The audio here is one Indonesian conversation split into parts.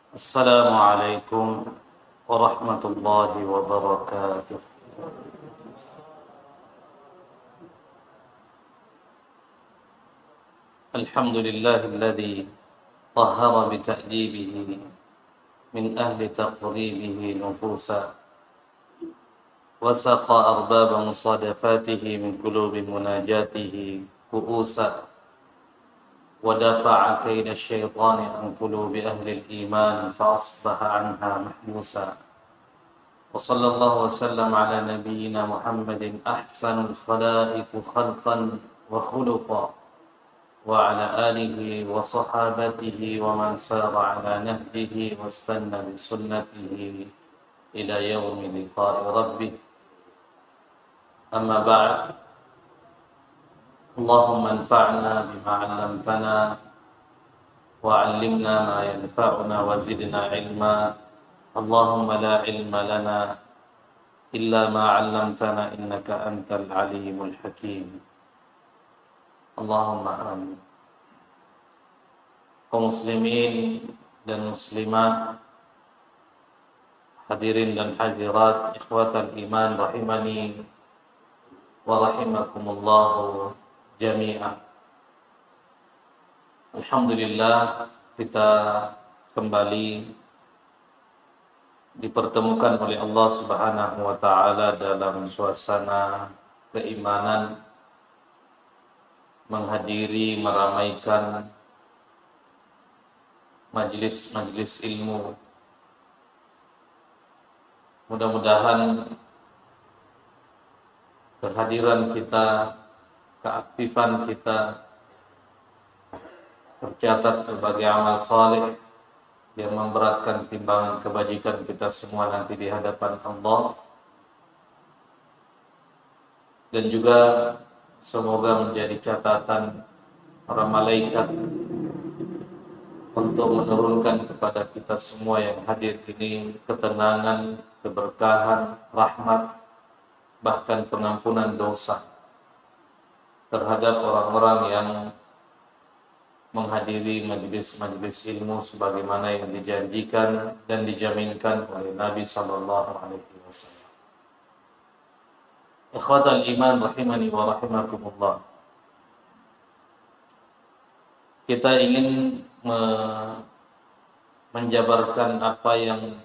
السلام عليكم ورحمة الله وبركاته. الحمد لله الذي طهر بتأديبه من أهل تقريبه نفوسا، وسقى أرباب مصادفاته من قلوب مناجاته كؤوسا، ودفع كيد الشيطان عن قلوب أهل الإيمان فأصبح عنها محبوسا. وصلى الله وسلم على نبينا محمد أحسن الخلائق خلقا وخلقا، وعلى آله وصحابته ومن سار على نهجه واستنى بسنته إلى يوم لقاء ربه. أما بعد، اللهم انفعنا بما علمتنا وعلمنا ما ينفعنا وزدنا علما. اللهم لا علم لنا إلا ما علمتنا إنك أنت العليم الحكيم. Allahumma amin. Kaum muslimin dan muslimat, hadirin dan hadirat, ikhwatal iman rahimani wa rahimakumullahu jami'an. Alhamdulillah, kita kembali dipertemukan oleh Allah Subhanahu wa taala dalam suasana keimanan, menghadiri, meramaikan majlis-majlis ilmu. Mudah-mudahan kehadiran kita, keaktifan kita tercatat sebagai amal saleh yang memberatkan timbangan kebajikan kita semua nanti di hadapan Allah, dan juga semoga menjadi catatan para malaikat untuk menurunkan kepada kita semua yang hadir ini ketenangan, keberkahan, rahmat, bahkan pengampunan dosa terhadap orang-orang yang menghadiri majelis-majelis ilmu sebagaimana yang dijanjikan dan dijaminkan oleh Nabi sallallahu alaihi wasallam. Ikhwatal iman rahimani wa rahimakumullah. Kita ingin menjabarkan apa yang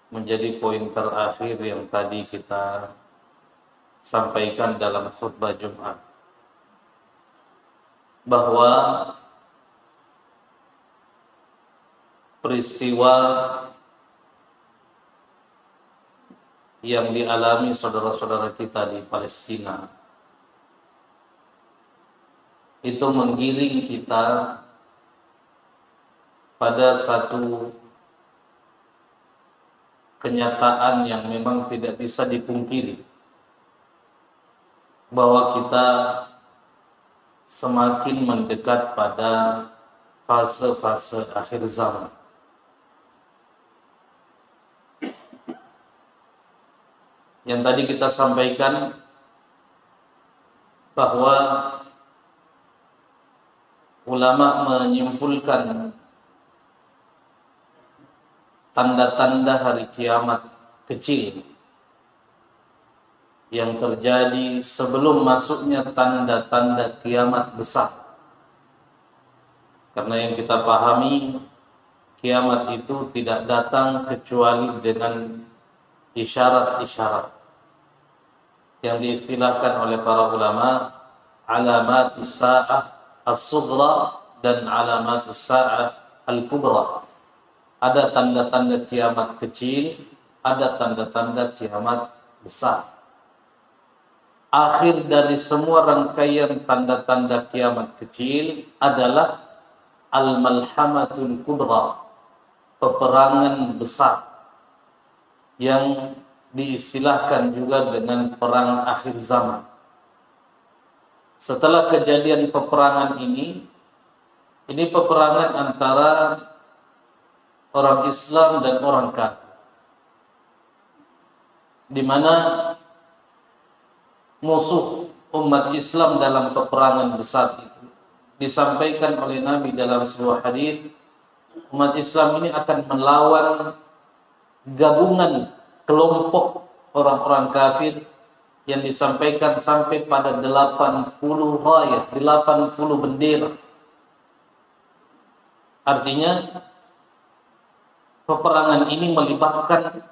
menjadi poin terakhir yang tadi kita sampaikan dalam khutbah Jumat, bahwa peristiwa yang dialami saudara-saudara kita di Palestina itu menggiring kita pada satu kenyataan yang memang tidak bisa dipungkiri, bahwa kita semakin mendekat pada fase-fase akhir zaman. Yang tadi kita sampaikan bahwa ulama menyimpulkan tanda-tanda hari kiamat kecil yang terjadi sebelum masuknya tanda-tanda kiamat besar. Karena yang kita pahami, kiamat itu tidak datang kecuali dengan isyarat-isyarat yang diistilahkan oleh para ulama alamatus sa'ah as-sughra dan alamatus sa'ah al-kubra. Ada tanda-tanda kiamat kecil, ada tanda-tanda kiamat besar. Akhir dari semua rangkaian tanda-tanda kiamat kecil adalah al-malhamatul kubra, peperangan besar, yang diistilahkan juga dengan perang akhir zaman. Setelah kejadian peperangan ini peperangan antara orang Islam dan orang kafir, di mana musuh umat Islam dalam peperangan besar itu disampaikan oleh Nabi dalam sebuah hadis, umat Islam ini akan melawan gabungan kelompok orang-orang kafir yang disampaikan sampai pada 80 rayah, 80 bendera. Artinya peperangan ini melibatkan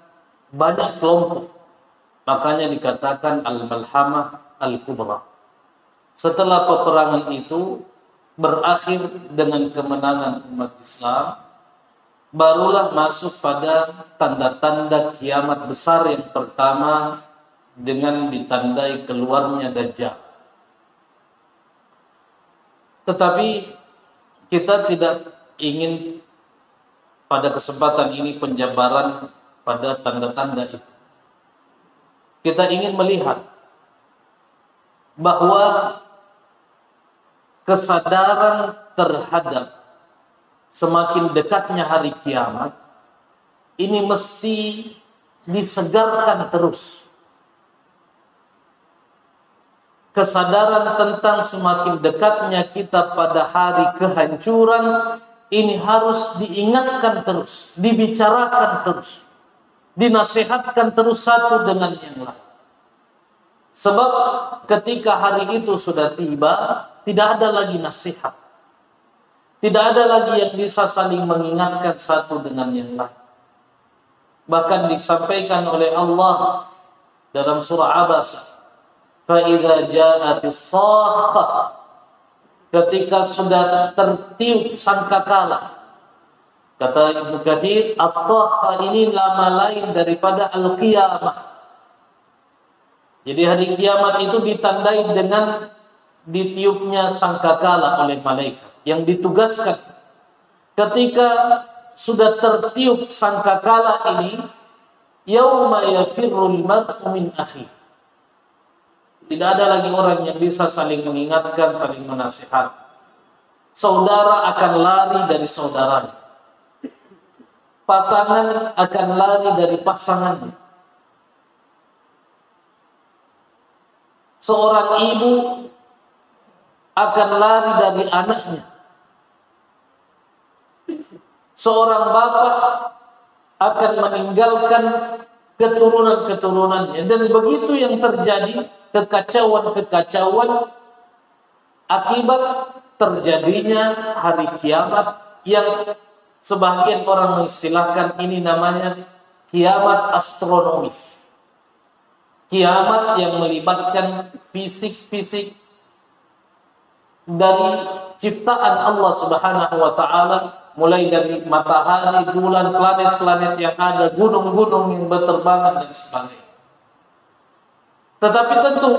banyak kelompok. Makanya dikatakan al-malhamah al-kubra. Setelah peperangan itu berakhir dengan kemenangan umat Islam, barulah masuk pada tanda-tanda kiamat besar yang pertama dengan ditandai keluarnya Dajjal. Tetapi kita tidak ingin pada kesempatan ini penjabaran pada tanda-tanda itu. Kita ingin melihat bahwa kesadaran terhadap semakin dekatnya hari kiamat ini mesti disegarkan terus. Kesadaran tentang semakin dekatnya kita pada hari kehancuran ini harus diingatkan terus, dibicarakan terus, dinasihatkan terus satu dengan yang lain. Sebab ketika hari itu sudah tiba, tidak ada lagi nasihat. Tidak ada lagi yang bisa saling mengingatkan satu dengan yang lain. Bahkan disampaikan oleh Allah dalam surah Abasa, فَإِذَا جَاءَتِ الصَّاخَّةُ, ketika sudah tertiup sangkakala. Kata Ibnu Katsir, as-sakhah ini nama lain daripada al-qiyamah. Jadi hari kiamat itu ditandai dengan ditiupnya sangkakala oleh malaikat yang ditugaskan. Ketika sudah tertiup sangkakala ini, yauma yafirrul mar'u min akhihi. Tidak ada lagi orang yang bisa saling mengingatkan, saling menasihat. Saudara akan lari dari saudaranya. Pasangan akan lari dari pasangannya. Seorang ibu akan lari dari anaknya. Seorang bapak akan meninggalkan keturunan-keturunannya. Dan begitu yang terjadi, kekacauan-kekacauan akibat terjadinya hari kiamat yang sebagian orang mengistilahkan ini namanya kiamat astronomis. Kiamat yang melibatkan fisik-fisik dari ciptaan Allah Subhanahu wa taala, mulai dari matahari, bulan, planet-planet yang ada, gunung-gunung yang berterbangan dan sebagainya. Tetapi tentu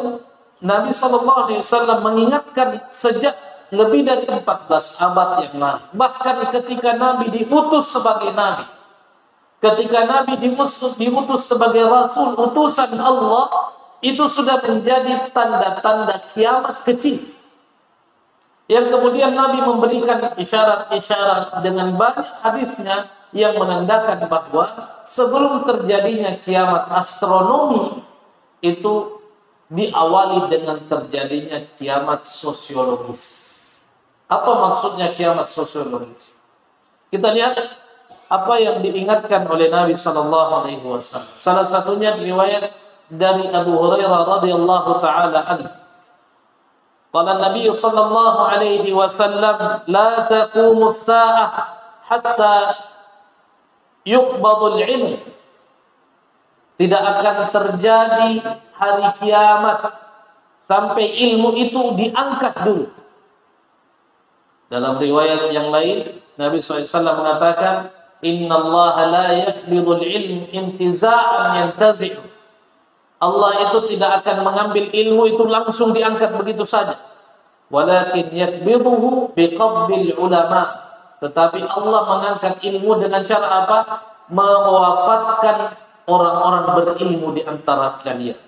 Nabi SAW mengingatkan sejak lebih dari 14 abad yang lalu. Bahkan ketika Nabi diutus sebagai Nabi, ketika Nabi diutus sebagai Rasul, utusan Allah, itu sudah menjadi tanda-tanda kiamat kecil. Yang kemudian Nabi memberikan isyarat-isyarat dengan banyak hadisnya yang menandakan bahwa sebelum terjadinya kiamat astronomi, itu diawali dengan terjadinya kiamat sosiologis. Apa maksudnya kiamat sosiologis? Kita lihat apa yang diingatkan oleh Nabi SAW. Salah satunya riwayat dari Abu Hurairah radhiyallahu taala anhu. Qala Nabi sallallahu alaihi wasallam, la taqumu as-sa'ah hatta yuqbadu al-'ilm. Tidak akan terjadi hari kiamat sampai ilmu itu diangkat dulu. Dalam riwayat yang lain, Nabi SAW mengatakan, Inna Allah la yakbidul ilm intiza'an yantazi'u. Allah itu tidak akan mengambil ilmu itu langsung diangkat begitu saja. Walakin yakbiduhu biqabdil ulama. Tetapi Allah mengangkat ilmu dengan cara apa? Mewafatkan orang-orang berilmu di antara kalian.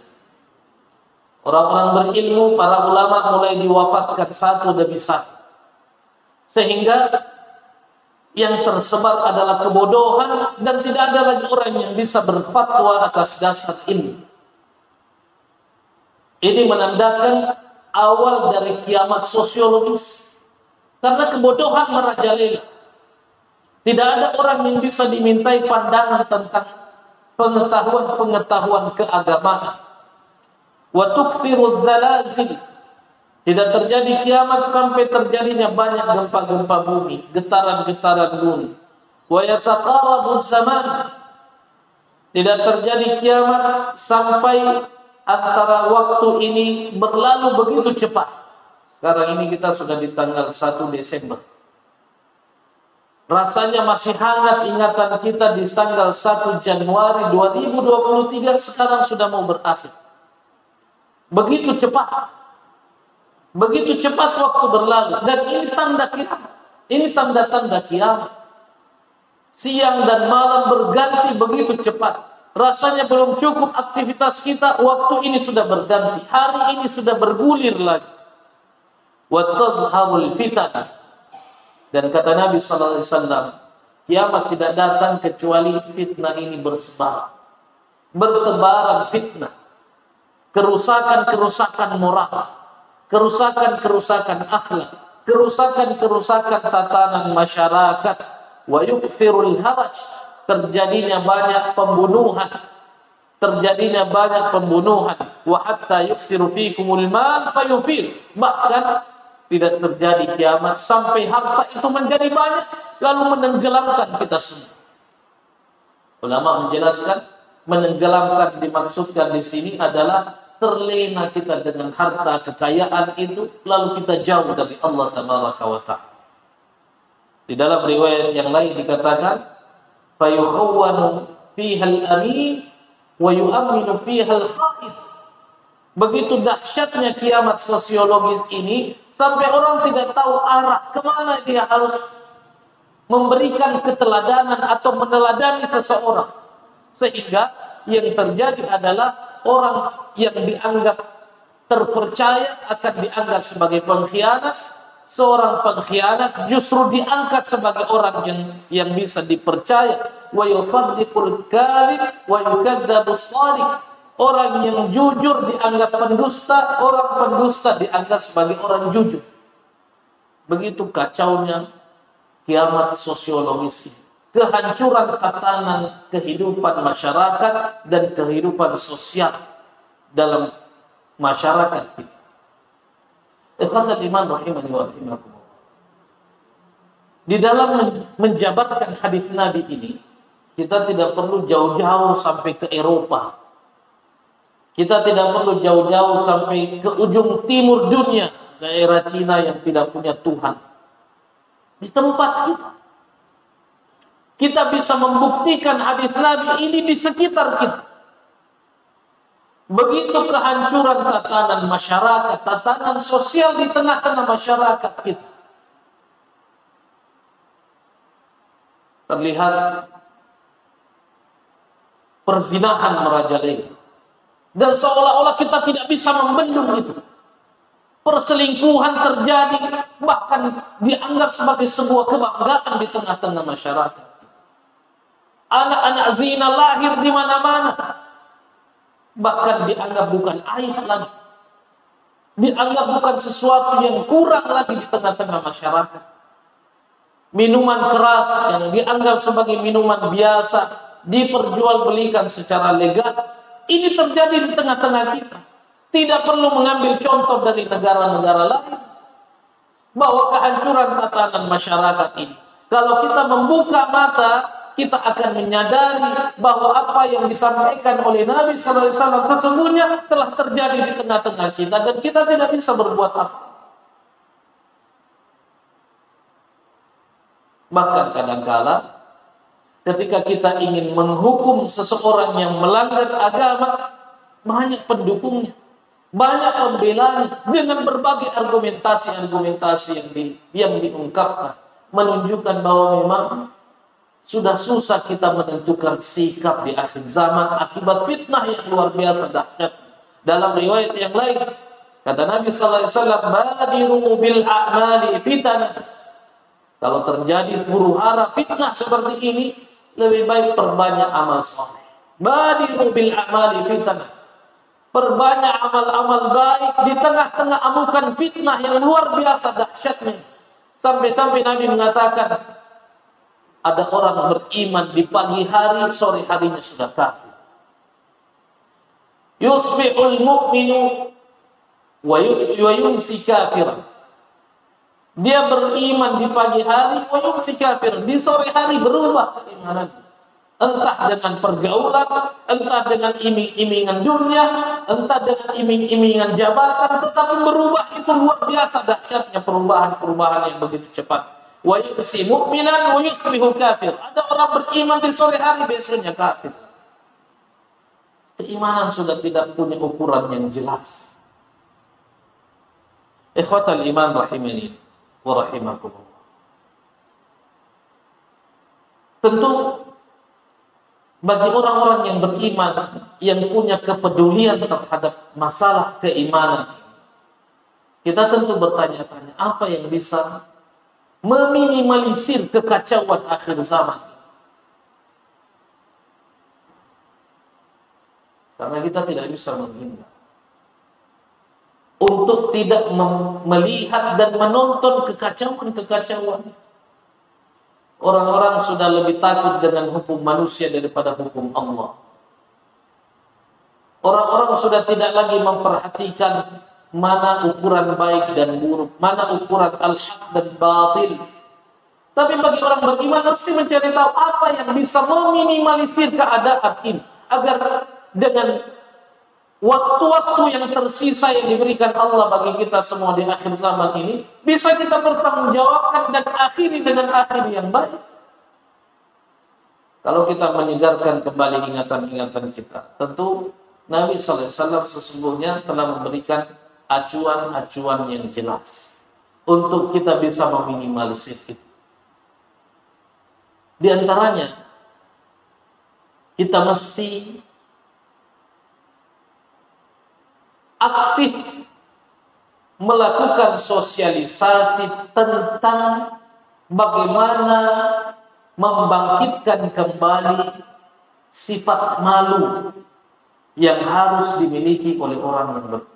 Orang-orang berilmu, para ulama mulai diwafatkan satu demi satu. Sehingga yang tersebar adalah kebodohan dan tidak ada lagi orang yang bisa berfatwa atas dasar ilmu. Ini menandakan awal dari kiamat sosiologis. Karena kebodohan merajalela. Tidak ada orang yang bisa dimintai pandangan tentang pengetahuan keagamaan. Wa tukthiruz zalazil. Tidak terjadi kiamat sampai terjadinya banyak gempa-gempa bumi, getaran-getaran bumi. Wa yataqarabuz zaman. Tidak terjadi kiamat sampai antara waktu ini berlalu begitu cepat. Sekarang ini kita sudah di tanggal 1 Desember. Rasanya masih hangat ingatan kita di tanggal 1 Januari 2023, sekarang sudah mau berakhir. Begitu cepat. Begitu cepat waktu berlalu. Dan ini tanda kiamat. Ini tanda-tanda kiamat. Siang dan malam berganti begitu cepat. Rasanya belum cukup aktivitas kita, waktu ini sudah berganti. Hari ini sudah bergulir lagi. Wa tazharul fitan. Dan kata Nabi sallallahu alaihi wasallam, kiamat tidak datang kecuali fitnah ini bersebar. Bertebaran fitnah. Kerusakan-kerusakan moral, kerusakan-kerusakan akhlak, kerusakan-kerusakan tatanan masyarakat, wa yukthirul haraj, terjadinya banyak pembunuhan, wa hatta yukthiru fikumul mal fayufir, bahkan tidak terjadi kiamat sampai harta itu menjadi banyak lalu menenggelamkan kita semua. Ulama menjelaskan, menenggelamkan dimaksudkan di sini adalah terlena kita dengan harta kekayaan itu lalu kita jauh dari Allah Tabaraka wa Ta'ala. Di dalam riwayat yang lain dikatakan fayukhawwanu fiha al-amin wa yu'minu fiha al-khaib. Begitu dahsyatnya kiamat sosiologis ini sampai orang tidak tahu arah kemana dia harus memberikan keteladanan atau meneladani seseorang. Sehingga yang terjadi adalah orang yang dianggap terpercaya akan dianggap sebagai pengkhianat. Seorang pengkhianat justru diangkat sebagai orang yang bisa dipercaya. Wa yusaddiqul kadhib wa yukadzdzabus shadiq. Orang yang jujur dianggap pendusta, orang pendusta dianggap sebagai orang jujur. Begitu kacaunya kiamat sosiologis ini. Kehancuran tatanan kehidupan masyarakat dan kehidupan sosial dalam masyarakat kita. Ikhwatal iman rahimani wa rahimakumullah. Di dalam menjabarkan hadis Nabi ini, kita tidak perlu jauh-jauh sampai ke Eropa. Kita tidak perlu jauh-jauh sampai ke ujung timur dunia, daerah Cina yang tidak punya Tuhan. Di tempat kita. Kita bisa membuktikan hadis Nabi ini di sekitar kita. Begitu kehancuran tatanan masyarakat, tatanan sosial di tengah-tengah masyarakat kita. Terlihat perzinahan merajalela. Dan seolah-olah kita tidak bisa membendung itu. Perselingkuhan terjadi, bahkan dianggap sebagai sebuah kebanggaan di tengah-tengah masyarakat. Anak-anak zina lahir di mana-mana. Bahkan dianggap bukan aib lagi. Dianggap bukan sesuatu yang kurang lagi di tengah-tengah masyarakat. Minuman keras yang dianggap sebagai minuman biasa diperjualbelikan secara legal. Ini terjadi di tengah-tengah kita. Tidak perlu mengambil contoh dari negara-negara lain. Bahwa kehancuran tatanan masyarakat ini. Kalau kita membuka mata, kita akan menyadari bahwa apa yang disampaikan oleh Nabi SAW sesungguhnya telah terjadi di tengah-tengah kita. Dan kita tidak bisa berbuat apa. Bahkan kadang-kala ketika kita ingin menghukum seseorang yang melanggar agama, banyak pendukungnya, banyak pembelanya dengan berbagai argumentasi-argumentasi yang diungkapkan, menunjukkan bahwa memang sudah susah kita menentukan sikap di akhir zaman akibat fitnah yang luar biasa dahsyat. Dalam riwayat yang lain, kata Nabi sallallahu alaihi wasallam, "Badiru bil a'mali fitnah." Kalau terjadi huru-hara fitnah seperti ini, lebih baik perbanyak amal soleh. Badiru bil a'mali fitnah. Perbanyak amal-amal baik di tengah-tengah amukan fitnah yang luar biasa dahsyatnya. Sampai-sampai Nabi mengatakan, ada orang beriman di pagi hari, sore harinya sudah kafir. Yusbihul mu'minu wa yumsi kafiran. Dia beriman di pagi hari, wa yumsi kafir. Di sore hari berubah keimanan. Entah dengan pergaulan, entah dengan iming-imingan dunia, entah dengan iming-imingan jabatan, tetapi berubah itu luar biasa dahsyatnya perubahan-perubahan yang begitu cepat. Wa yumsi mu'minan wa yusbihu kafir. Ada orang beriman di sore hari, besoknya kafir. Keimanan sudah tidak punya ukuran yang jelas. Ikhwatal iman rahimani wa rahimakumullah. Tentu bagi orang-orang yang beriman, yang punya kepedulian terhadap masalah keimanan, kita tentu bertanya-tanya, apa yang bisa meminimalisir kekacauan akhir zaman? Karena kita tidak bisa menghindar untuk tidak melihat dan menonton kekacauan-kekacauan. Orang-orang sudah lebih takut dengan hukum manusia daripada hukum Allah. Orang-orang sudah tidak lagi memperhatikan mana ukuran baik dan buruk, mana ukuran al-haq dan batil. Tapi bagi orang beriman mesti mencari tahu apa yang bisa meminimalisir keadaan ini, agar dengan waktu-waktu yang tersisa yang diberikan Allah bagi kita semua di akhir zaman ini, bisa kita bertanggungjawabkan dan akhiri dengan akhir yang baik. Kalau kita menyegarkan kembali ingatan-ingatan kita, tentu Nabi sallallahu alaihi wasallam sesungguhnya telah memberikan acuan-acuan yang jelas untuk kita bisa meminimalisir itu. Di antaranya, kita mesti aktif melakukan sosialisasi tentang bagaimana membangkitkan kembali sifat malu yang harus dimiliki oleh orang yang beriman.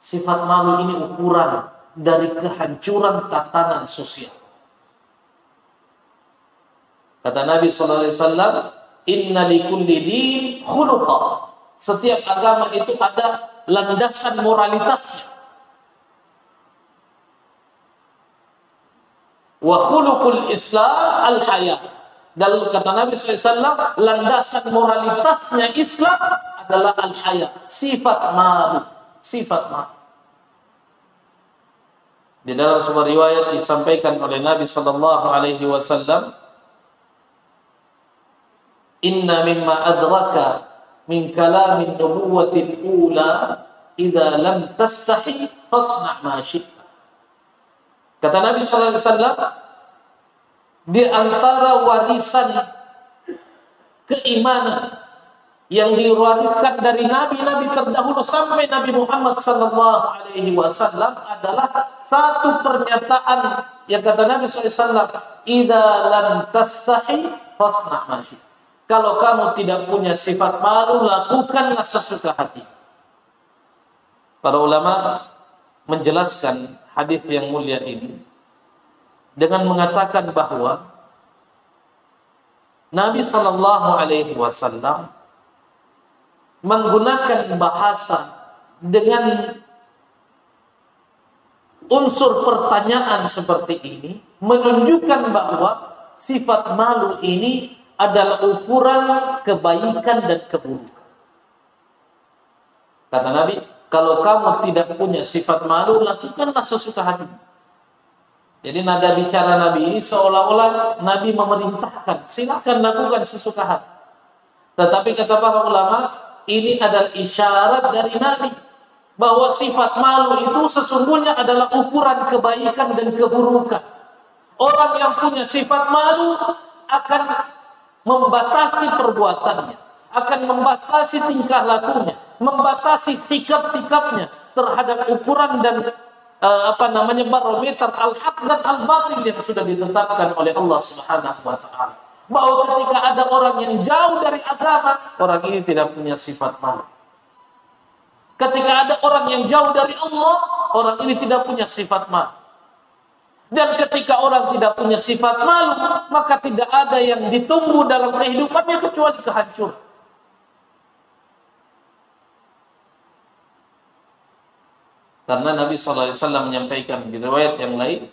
Sifat malu ini ukuran dari kehancuran tatanan sosial. Kata Nabi sallallahu alaihi wasallam, "Inna likulli din khuluqa." Setiap agama itu ada landasan moralitasnya. Wa khuluqul Islam al-haya. Dan kata Nabi SAW, landasan moralitasnya Islam adalah al-haya, sifat malu, sifat malu. Di dalam sebuah riwayat disampaikan oleh Nabi sallallahu alaihi wasallam, "Inna mimma adraka min kalamin nubuwatil ula idza lam tastahi fasna' ma syi'ta." Kata Nabi sallallahu alaihi wasallam, di antara warisan keimanan yang diwariskan dari nabi-nabi terdahulu sampai Nabi Muhammad sallallahu alaihi wasallam adalah satu pernyataan yang kata Nabi sallallahu alaihi wasallam, "Idza lam tastahi fasna' ma syi'ta." Kalau kamu tidak punya sifat malu, lakukanlah sesuka hati. Para ulama menjelaskan hadis yang mulia ini dengan mengatakan bahwa Nabi sallallahu alaihi wasallam menggunakan bahasa dengan unsur pertanyaan seperti ini, menunjukkan bahwa sifat malu ini adalah ukuran kebaikan dan keburukan. Kata Nabi, kalau kamu tidak punya sifat malu, lakukanlah sesuka hati. Jadi nada bicara Nabi ini seolah-olah Nabi memerintahkan, silakan lakukan sesuka hati. Tetapi kata para ulama, ini adalah isyarat dari Nabi bahwa sifat malu itu sesungguhnya adalah ukuran kebaikan dan keburukan. Orang yang punya sifat malu akan membatasi perbuatannya, akan membatasi tingkah lakunya, membatasi sikap-sikapnya terhadap ukuran dan barometer al-haq dan al-batil yang sudah ditetapkan oleh Allah Subhanahu wa taala. Bahwa ketika ada orang yang jauh dari agama, orang ini tidak punya sifat malu. Ketika ada orang yang jauh dari Allah, orang ini tidak punya sifat malu. Dan ketika orang tidak punya sifat malu, maka tidak ada yang ditumbuh dalam kehidupannya kecuali kehancuran. Karena Nabi SAW menyampaikan di riwayat yang lain,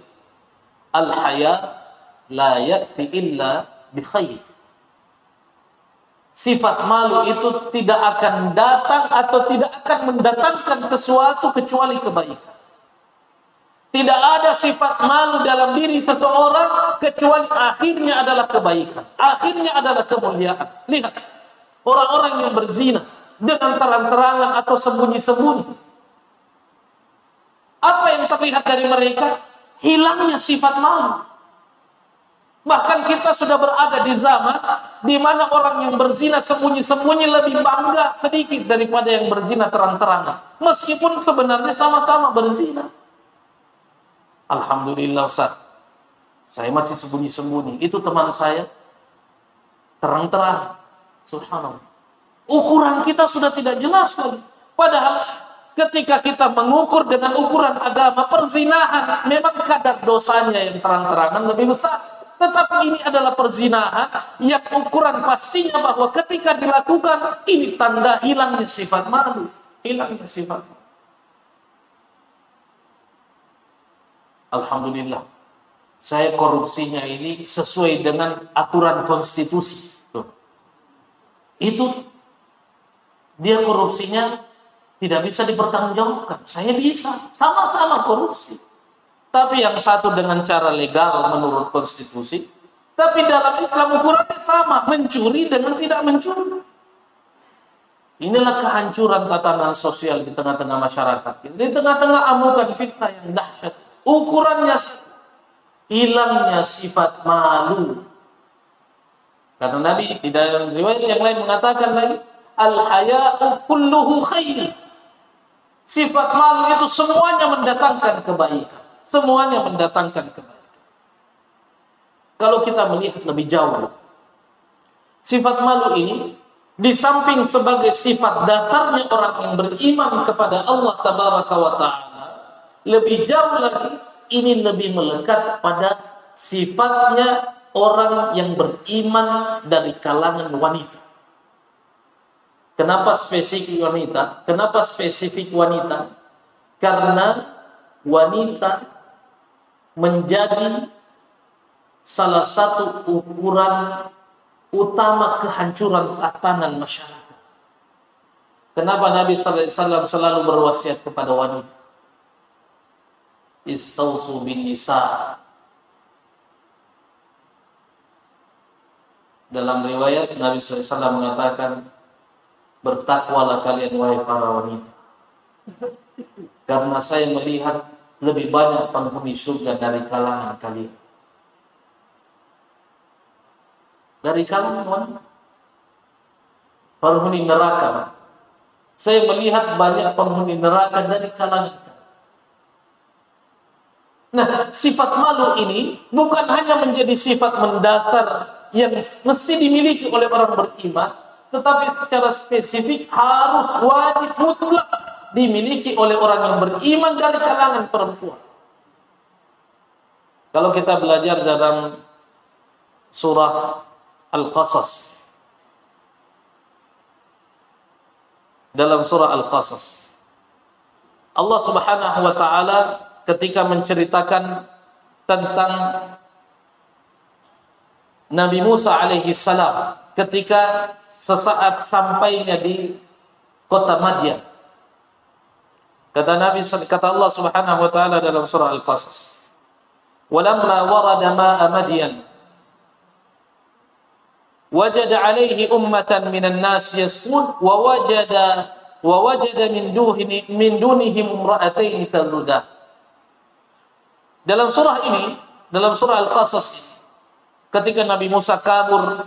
al-haya la ya'ti illa bi khair. Sifat malu itu tidak akan datang atau tidak akan mendatangkan sesuatu kecuali kebaikan. Tidak ada sifat malu dalam diri seseorang kecuali akhirnya adalah kebaikan. Akhirnya adalah kemuliaan. Lihat, orang-orang yang berzina dengan terang-terangan atau sembunyi-sembunyi. Apa yang terlihat dari mereka? Hilangnya sifat malu. Bahkan kita sudah berada di zaman di mana orang yang berzina sembunyi-sembunyi lebih bangga sedikit daripada yang berzina terang-terangan. Meskipun sebenarnya sama-sama berzina. Alhamdulillah Ustaz, saya masih sembunyi-sembunyi. Itu teman saya terang-terang. Subhanallah. Ukuran kita sudah tidak jelas lagi. Padahal ketika kita mengukur dengan ukuran agama, perzinahan memang kadar dosanya yang terang-terangan lebih besar. Tetapi ini adalah perzinahan yang ukuran pastinya bahwa ketika dilakukan, ini tanda hilangnya sifat malu. Hilangnya sifat malu. Alhamdulillah, saya korupsinya ini sesuai dengan aturan konstitusi. Itu dia korupsinya tidak bisa dipertanggungjawabkan. Saya bisa, sama-sama korupsi. Tapi yang satu dengan cara legal menurut konstitusi. Tapi dalam Islam ukurannya sama, mencuri dengan tidak mencuri. Inilah kehancuran tatanan sosial di tengah-tengah masyarakat. Di tengah-tengah amukan fitnah yang dahsyat. Ukurannya hilangnya sifat malu. Kata Nabi di dalam riwayat yang lain mengatakan lagi, al-haya'u kulluhu khair. Sifat malu itu semuanya mendatangkan kebaikan. Semuanya mendatangkan kebaikan. Kalau kita melihat lebih jauh, sifat malu ini di samping sebagai sifat dasarnya orang yang beriman kepada Allah Tabaraka wa Ta'ala, lebih jauh lagi, ini lebih melekat pada sifatnya orang yang beriman dari kalangan wanita. Kenapa spesifik wanita? Kenapa spesifik wanita? Karena wanita menjadi salah satu ukuran utama kehancuran tatanan masyarakat. Kenapa Nabi sallallahu alaihi wasallam selalu berwasiat kepada wanita? Istausu bin nisa. Dalam riwayat Nabi sallallahu alaihi wasallam mengatakan, bertakwalah kalian wahai para wanita, karena saya melihat lebih banyak penghuni surga dari kalangan kalian. Dari kalangan wanita, penghuni neraka. Saya melihat banyak penghuni neraka dari kalangan. Nah, sifat malu ini bukan hanya menjadi sifat mendasar yang mesti dimiliki oleh orang beriman, tetapi secara spesifik harus wajib mutlak dimiliki oleh orang yang beriman dari kalangan perempuan. Kalau kita belajar dalam surah Al-Qasas, dalam surah Al-Qasas, Allah Subhanahu wa Ta'ala ketika menceritakan tentang Nabi Musa alaihi salam ketika sesaat sampainya di kota Madyan. Kata Allah Subhanahu wa Ta'ala dalam surah Al-Qasas, "Walamma warada ma'a Madyan wajada 'alaihi ummatan minan nas yasqun wa wajada min dunihim imra'atayn tazudan." Dalam surah ini, dalam surah Al-Qasas ini, ketika Nabi Musa kabur,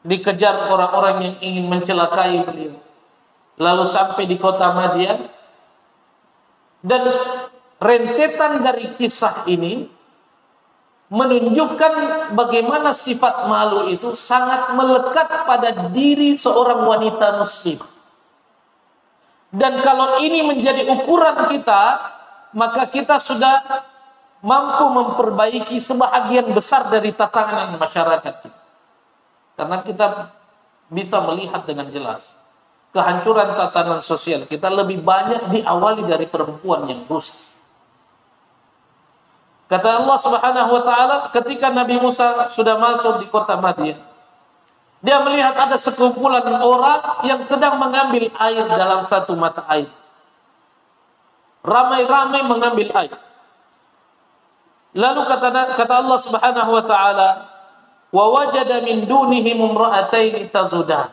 dikejar orang-orang yang ingin mencelakai beliau, lalu sampai di kota Madyan, dan rentetan dari kisah ini menunjukkan bagaimana sifat malu itu sangat melekat pada diri seorang wanita muslim. Dan kalau ini menjadi ukuran kita, maka kita sudah mampu memperbaiki sebahagian besar dari tatanan masyarakat kita. Karena kita bisa melihat dengan jelas kehancuran tatanan sosial kita lebih banyak diawali dari perempuan yang rusak. Kata Allah Subhanahu wa taala ketika Nabi Musa sudah masuk di kota Madian, dia melihat ada sekumpulan orang yang sedang mengambil air dalam satu mata air. Ramai-ramai mengambil air. Lalu kata Allah Subhanahu wa taala, "Wa wajada min dunihim imra'ataini tazudan."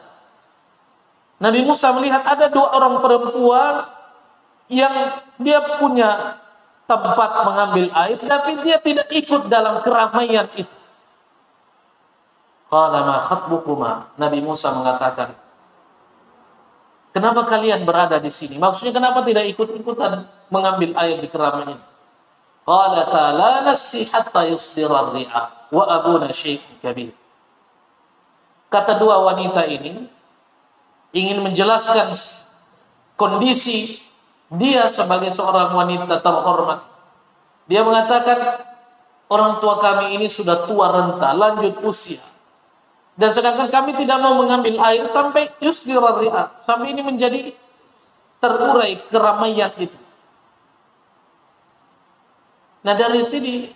Nabi Musa melihat ada dua orang perempuan yang dia punya tempat mengambil air, tapi dia tidak ikut dalam keramaian itu. Qala ma khatbukuma? Nabi Musa mengatakan, kenapa kalian berada di sini? Maksudnya kenapa tidak ikut-ikutan mengambil air di keramaian? Qala la nasqi hatta yusdira ar-ri'a wa abuna syaikhun kabir. Kata dua wanita ini ingin menjelaskan kondisi dia sebagai seorang wanita terhormat. Dia mengatakan, orang tua kami ini sudah tua renta, lanjut usia. Dan sedangkan kami tidak mau mengambil air sampai yusdira ar-ri'a, sampai ini menjadi terurai keramaian itu. Nah dari sini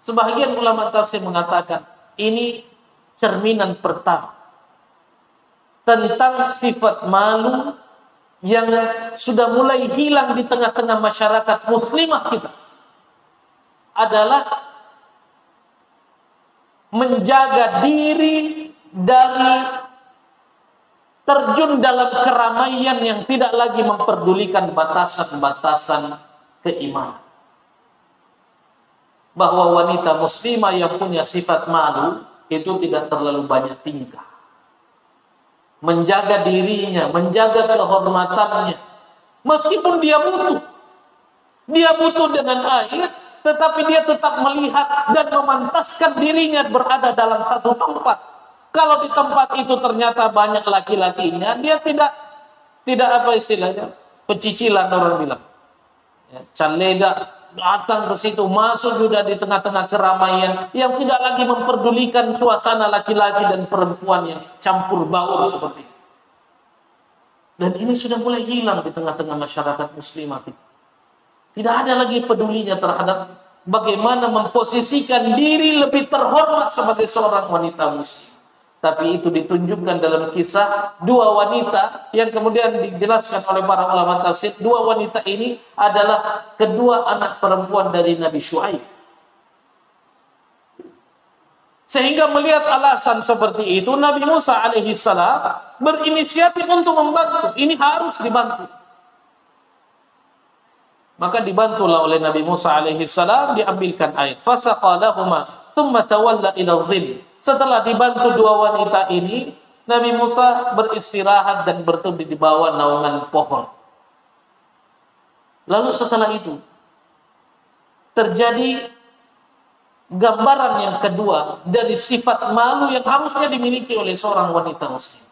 sebahagian ulama tafsir mengatakan ini cerminan pertama tentang sifat malu yang sudah mulai hilang di tengah-tengah masyarakat muslimah kita adalah menjaga diri dari terjun dalam keramaian yang tidak lagi memperdulikan batasan-batasan keimanan. Bahwa wanita muslimah yang punya sifat malu itu tidak terlalu banyak tingkah. Menjaga dirinya, menjaga kehormatannya. Meskipun dia butuh dengan air, tetapi dia tetap melihat dan memantaskan dirinya berada dalam satu tempat. Kalau di tempat itu ternyata banyak laki-lakinya, dia tidak apa istilahnya, pecicilan orang bilang. Ya, caleda datang ke situ, masuk juga di tengah-tengah keramaian yang tidak lagi memperdulikan suasana laki-laki dan perempuan yang campur baur seperti itu. Dan ini sudah mulai hilang di tengah-tengah masyarakat muslimah. Tidak ada lagi pedulinya terhadap bagaimana memposisikan diri lebih terhormat sebagai seorang wanita muslim. Tapi itu ditunjukkan dalam kisah dua wanita yang kemudian dijelaskan oleh para ulama tafsir. Dua wanita ini adalah kedua anak perempuan dari Nabi Syuaib. Sehingga melihat alasan seperti itu, Nabi Musa alaihissalam berinisiatif untuk membantu. Ini harus dibantu. Maka dibantulah oleh Nabi Musa alaihissalam, diambilkan air. Fasaqa lahuma thumma tawalla ila dhil. Setelah dibantu dua wanita ini, Nabi Musa beristirahat dan berteduh di bawah naungan pohon. Lalu setelah itu terjadi gambaran yang kedua dari sifat malu yang harusnya dimiliki oleh seorang wanita muslim.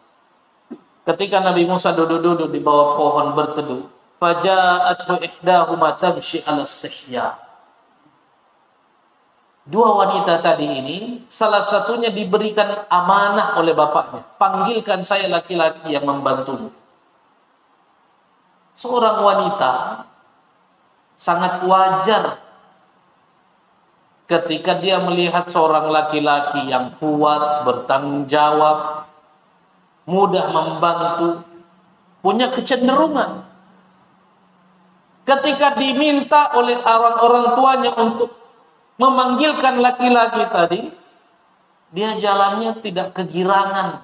Ketika Nabi Musa duduk-duduk di bawah pohon berteduh, faja'athu ihdahuma tamshi 'ala istihya. Dua wanita tadi ini, salah satunya diberikan amanah oleh bapaknya. Panggilkan saya laki-laki yang membantumu. Seorang wanita sangat wajar ketika dia melihat seorang laki-laki yang kuat, bertanggung jawab, mudah membantu, punya kecenderungan. Ketika diminta oleh orang-orang tuanya untuk memanggilkan laki-laki tadi, dia jalannya tidak kegirangan,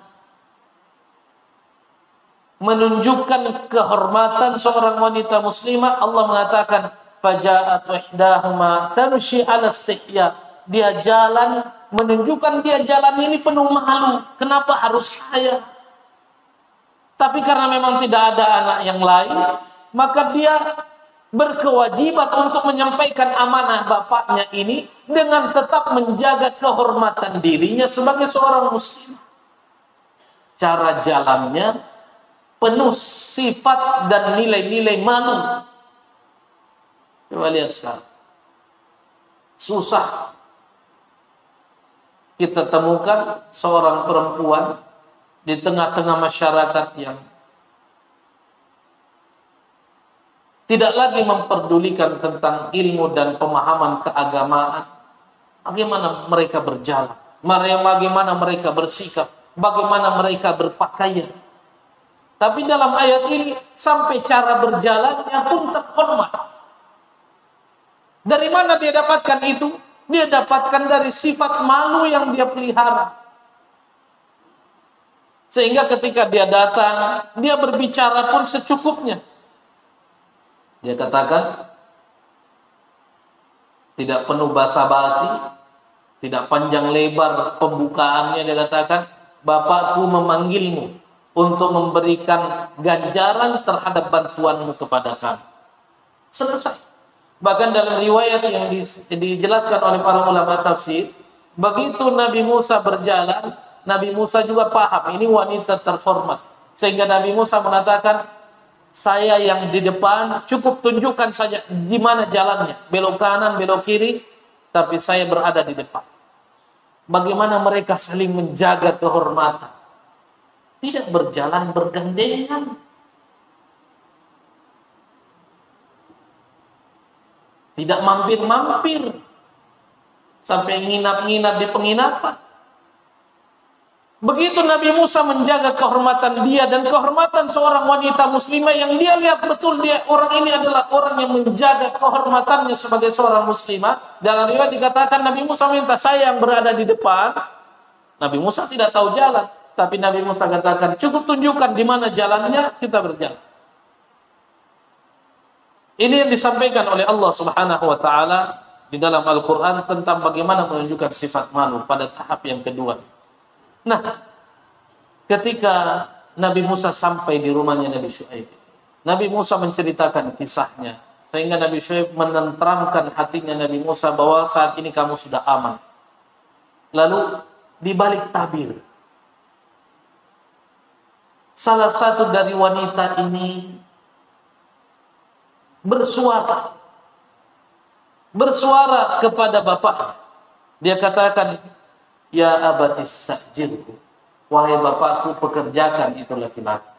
menunjukkan kehormatan seorang wanita muslimah. Allah mengatakan, faja'at ihdahuma tamshi 'ala istihya. Dia jalan, menunjukkan dia jalan ini penuh malu. Kenapa harus saya? Tapi karena memang tidak ada anak yang lain, maka dia berkewajiban untuk menyampaikan amanah bapaknya ini dengan tetap menjaga kehormatan dirinya sebagai seorang muslim. Cara jalannya penuh sifat dan nilai-nilai malu. Coba lihat sekarang. Susah kita temukan seorang perempuan di tengah-tengah masyarakat yang tidak lagi memperdulikan tentang ilmu dan pemahaman keagamaan. Bagaimana mereka berjalan, bagaimana mereka bersikap, bagaimana mereka berpakaian. Tapi dalam ayat ini sampai cara berjalannya pun terhormat. Dari mana dia dapatkan itu? Dia dapatkan dari sifat malu yang dia pelihara. Sehingga ketika dia datang, dia berbicara pun secukupnya. Dia katakan, tidak penuh basa-basi, tidak panjang lebar pembukaannya. Dia katakan, Bapakku memanggilmu untuk memberikan ganjaran terhadap bantuanmu kepada kami. Selesai. Bahkan dalam riwayat yang dijelaskan oleh para ulama tafsir, begitu Nabi Musa berjalan, Nabi Musa juga paham ini wanita terhormat. Sehingga Nabi Musa mengatakan, saya yang di depan, cukup tunjukkan saja di mana jalannya. Belok kanan, belok kiri, tapi saya berada di depan. Bagaimana mereka saling menjaga kehormatan. Tidak berjalan bergandengan. Tidak mampir-mampir sampai nginap-nginap di penginapan. Begitu Nabi Musa menjaga kehormatan dia dan kehormatan seorang wanita muslimah yang dia lihat betul orang ini adalah orang yang menjaga kehormatannya sebagai seorang muslimah. Dalam riwayat dikatakan Nabi Musa minta saya yang berada di depan. Nabi Musa tidak tahu jalan, tapi Nabi Musa katakan cukup tunjukkan di mana jalannya, kita berjalan. Ini yang disampaikan oleh Allah Subhanahu wa taala di dalam Al-Qur'an tentang bagaimana menunjukkan sifat malu pada tahap yang kedua. Nah, ketika Nabi Musa sampai di rumahnya Nabi Syuaib, Nabi Musa menceritakan kisahnya sehingga Nabi Syuaib menenteramkan hatinya Nabi Musa bahwa saat ini kamu sudah aman. Lalu di balik tabir, salah satu dari wanita ini bersuara kepada bapaknya. Dia katakan, ya abati istajirhu, wahai bapakku, pekerjakan itu laki-laki.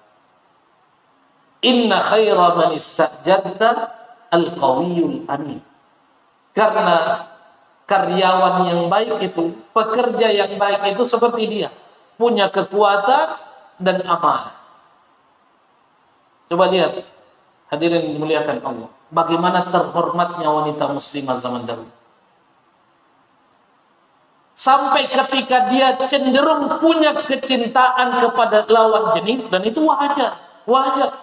Inna khaira man istajarta al-qawiyul amin. Karena karyawan yang baik itu, pekerja yang baik itu seperti dia, punya kekuatan dan amanah. Coba lihat, hadirin dimuliakan Allah, bagaimana terhormatnya wanita muslimah zaman dahulu. Sampai ketika dia cenderung punya kecintaan kepada lawan jenis, dan itu wajar. Wajar.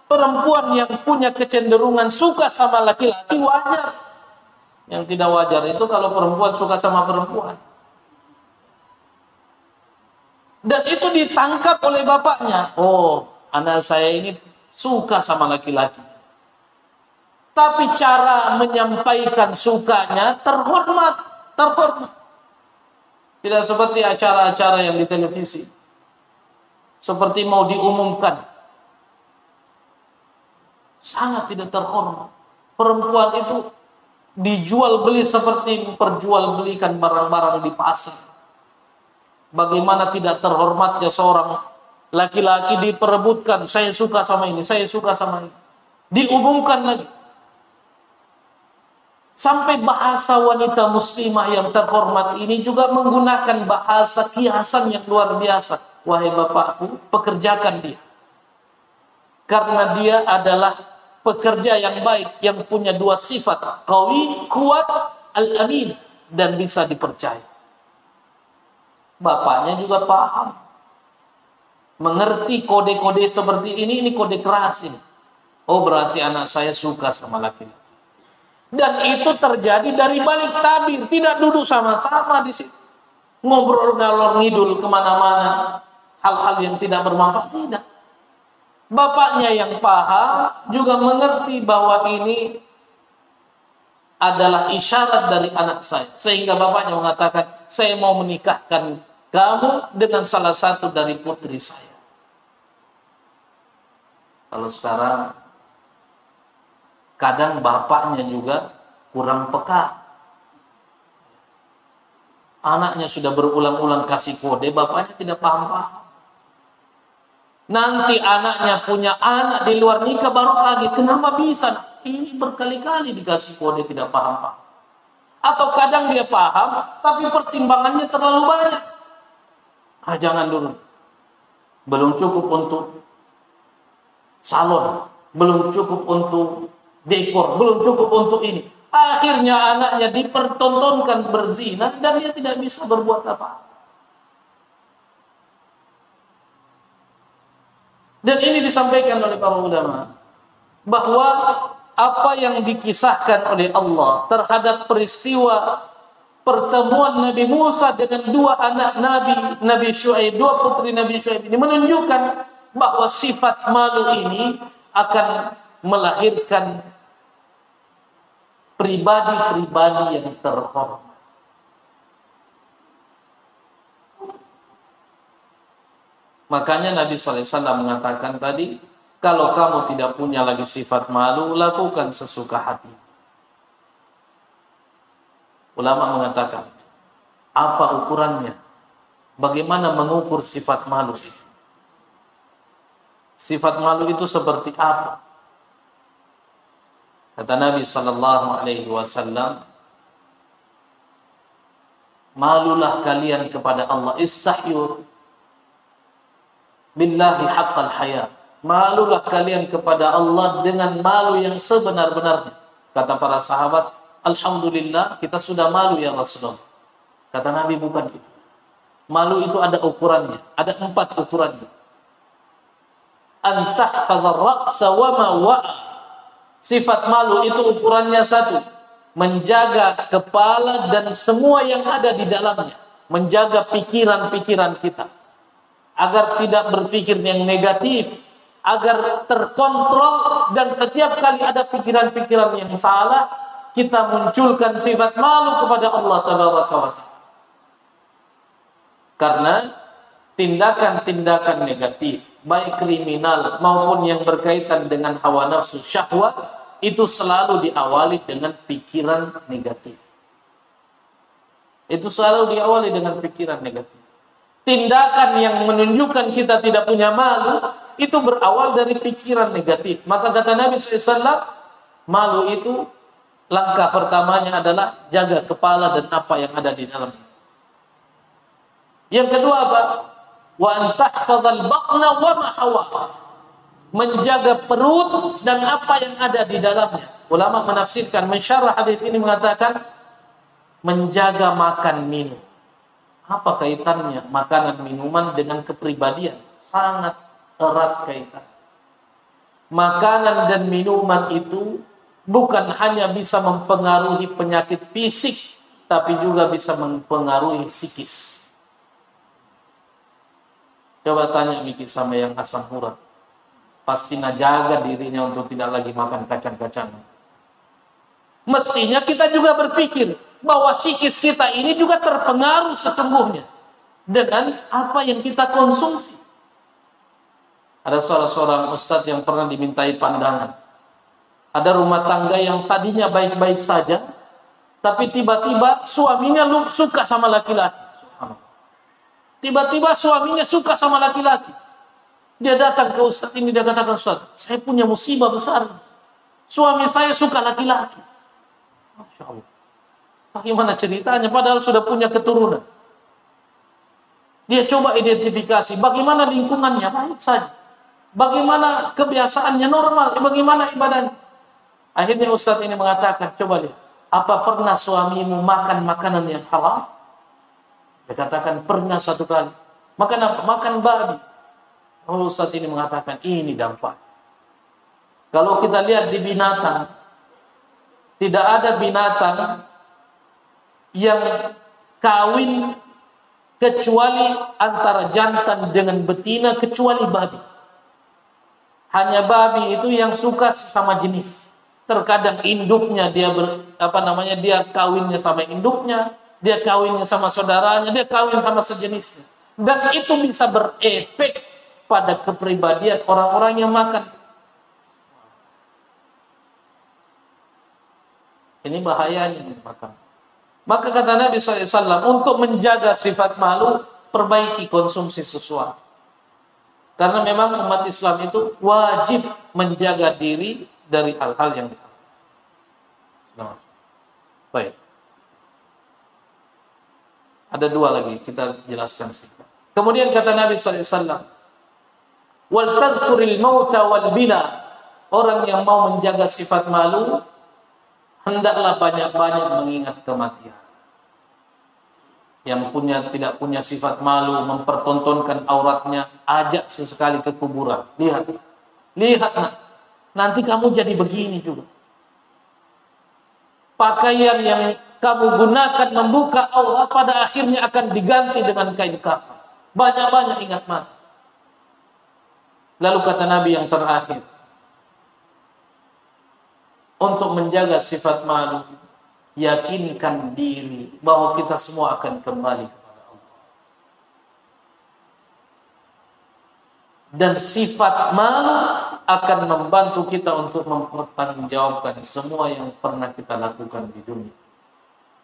Perempuan yang punya kecenderungan suka sama laki-laki wajar. Yang tidak wajar itu kalau perempuan suka sama perempuan. Dan itu ditangkap oleh bapaknya. Oh, anak saya ini suka sama laki-laki. Tapi cara menyampaikan sukanya terhormat. Tidak seperti acara-acara yang di televisi. Seperti mau diumumkan. Sangat tidak terhormat. Perempuan itu dijual beli seperti memperjualbelikan barang-barang di pasar. Bagaimana tidak terhormatnya seorang laki-laki diperebutkan. Saya suka sama ini, saya suka sama ini. Diumumkan lagi. Sampai bahasa wanita muslimah yang terhormat ini juga menggunakan bahasa kiasan yang luar biasa. Wahai bapakku, pekerjakan dia. Karena dia adalah pekerja yang baik, yang punya dua sifat. Qawi, kuat, al-amin. Dan bisa dipercaya. Bapaknya juga paham. Mengerti kode-kode seperti ini kode keras ini. Oh, berarti anak saya suka sama laki-laki. Dan itu terjadi dari balik tabir. Tidak duduk sama-sama di situ. Ngobrol ngalor ngidul kemana-mana. Hal-hal yang tidak bermanfaat. Tidak. Bapaknya yang paham juga mengerti bahwa ini adalah isyarat dari anak saya. Sehingga bapaknya mengatakan, saya mau menikahkan kamu dengan salah satu dari putri saya. Kalau sekarang kadang bapaknya juga kurang peka. Anaknya sudah berulang-ulang kasih kode, bapaknya tidak paham-paham. Nanti anaknya punya anak di luar nikah baru kaget, kenapa bisa? Ini berkali-kali dikasih kode tidak paham-paham. Atau kadang dia paham, tapi pertimbangannya terlalu banyak. Jangan dulu. Belum cukup untuk salon, belum cukup untuk dekor, belum cukup untuk ini. Akhirnya anaknya dipertontonkan berzina dan dia tidak bisa berbuat apa-apa. Dan ini disampaikan oleh para ulama bahwa apa yang dikisahkan oleh Allah terhadap peristiwa pertemuan Nabi Musa dengan dua anak Nabi Syuaib, dua putri Nabi Syuaib ini menunjukkan bahwa sifat malu ini akan melahirkan pribadi-pribadi yang terhormat. Makanya Nabi SAW mengatakan tadi, kalau kamu tidak punya lagi sifat malu, lakukan sesuka hati. Ulama mengatakan, apa ukurannya? Bagaimana mengukur sifat malu itu? Sifat malu itu seperti apa? Kata Nabi SAW, malulah kalian kepada Allah, istahyu billahi haqqal haya. Malulah kalian kepada Allah dengan malu yang sebenar-benarnya. Kata para sahabat, alhamdulillah kita sudah malu ya Rasulullah. Kata Nabi, bukan itu. Malu itu ada ukurannya, ada 4 ukurannya. Antahfadzar ra'sa wa ma wa'a. Sifat malu itu ukurannya 1, menjaga kepala dan semua yang ada di dalamnya, menjaga pikiran-pikiran kita agar tidak berpikir yang negatif, agar terkontrol, dan setiap kali ada pikiran-pikiran yang salah, kita munculkan sifat malu kepada Allah Tabaraka wa Ta'ala. Karena tindakan-tindakan negatif, baik kriminal maupun yang berkaitan dengan hawa nafsu syahwat, itu selalu diawali dengan pikiran negatif. Itu selalu diawali dengan pikiran negatif. Tindakan yang menunjukkan kita tidak punya malu, itu berawal dari pikiran negatif. Maka kata Nabi SAW, malu itu langkah pertamanya adalah jaga kepala dan apa yang ada di dalamnya. Yang kedua apa? Wa antahfadzal batna wa ma hawa. Menjaga perut dan apa yang ada di dalamnya. Ulama menafsirkan, mensyarah hadis ini mengatakan menjaga makan minum. Apa kaitannya makanan minuman dengan kepribadian? Sangat erat kaitan. Makanan dan minuman itu bukan hanya bisa mempengaruhi penyakit fisik, tapi juga bisa mempengaruhi psikis. Coba tanya mikir sama yang asam urat. Pasti jaga dirinya untuk tidak lagi makan kacang-kacangan. Mestinya kita juga berpikir bahwa psikis kita ini juga terpengaruh sesungguhnya dengan apa yang kita konsumsi. Ada salah seorang ustadz yang pernah dimintai pandangan. Ada rumah tangga yang tadinya baik-baik saja, tapi tiba-tiba suaminya suka sama laki-laki. Tiba-tiba suaminya suka sama laki-laki. Dia datang ke ustadz ini, dia katakan, Ustadz, saya punya musibah besar. Suami saya suka laki-laki. Masya Allah. Bagaimana ceritanya? Padahal sudah punya keturunan. Dia coba identifikasi, bagaimana lingkungannya, baik saja. Bagaimana kebiasaannya, normal. Bagaimana ibadahnya. Akhirnya ustadz ini mengatakan, coba lihat, apa pernah suamimu makan makanan yang halal? Dia katakan, pernah 1 kali. Makan apa? Makan babi. Oh, ustadz ini mengatakan, ini dampak. Kalau kita lihat di binatang, tidak ada binatang yang kawin kecuali antara jantan dengan betina, kecuali babi. Hanya babi itu yang suka sesama jenis. Terkadang induknya dia dia kawinnya sama induknya, dia kawinnya sama saudaranya, dia kawin sama sejenisnya. Dan itu bisa berefek pada kepribadian orang-orang yang makan. Ini bahayanya makan. Maka kata Nabi SAW, untuk menjaga sifat malu, perbaiki konsumsi sesuatu. Karena memang umat Islam itu wajib menjaga diri dari hal-hal yang diharam. Nah, baik. Ada dua lagi, kita jelaskan singkat. Kemudian kata Nabi SAW, wal tadhkuril mauta wal bila. Orang yang mau menjaga sifat malu, hendaklah banyak-banyak mengingat kematian. Yang tidak punya sifat malu, mempertontonkan auratnya, ajak sesekali ke kuburan. Lihat nak, nanti kamu jadi begini juga. Pakaian yang kamu gunakan membuka aurat pada akhirnya akan diganti dengan kain kafan. Banyak-banyak ingat mati. Lalu kata Nabi yang terakhir, untuk menjaga sifat malu, yakinkan diri bahwa kita semua akan kembali kepada Allah. Dan sifat malu akan membantu kita untuk mempertanggungjawabkan semua yang pernah kita lakukan di dunia.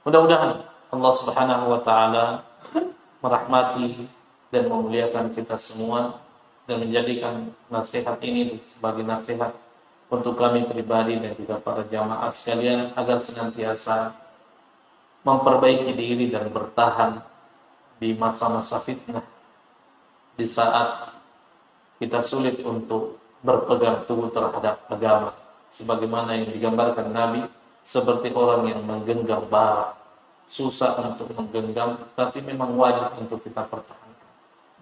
Mudah-mudahan Allah Subhanahu wa taala merahmati dan memuliakan kita semua dan menjadikan nasihat ini sebagai nasihat untuk kami pribadi dan juga para jamaah sekalian agar senantiasa memperbaiki diri dan bertahan di masa-masa fitnah, di saat kita sulit untuk berpegang teguh terhadap agama, sebagaimana yang digambarkan Nabi seperti orang yang menggenggam bara. Susah untuk menggenggam, tapi memang wajib untuk kita pertahankan.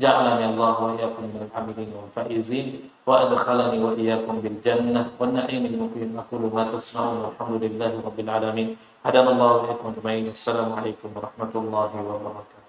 Ja'alani Allah wa iyyakum minal hamidin wal faizin wa adkhalani wa iyyakum bil jannah wan na'imil muqim. Aqulu ma tasma'un walhamdulillahi rabbil alamin. Hadanallahu wa iyyakum ajma'in. Assalamualaikum warahmatullahi wabarakatuh.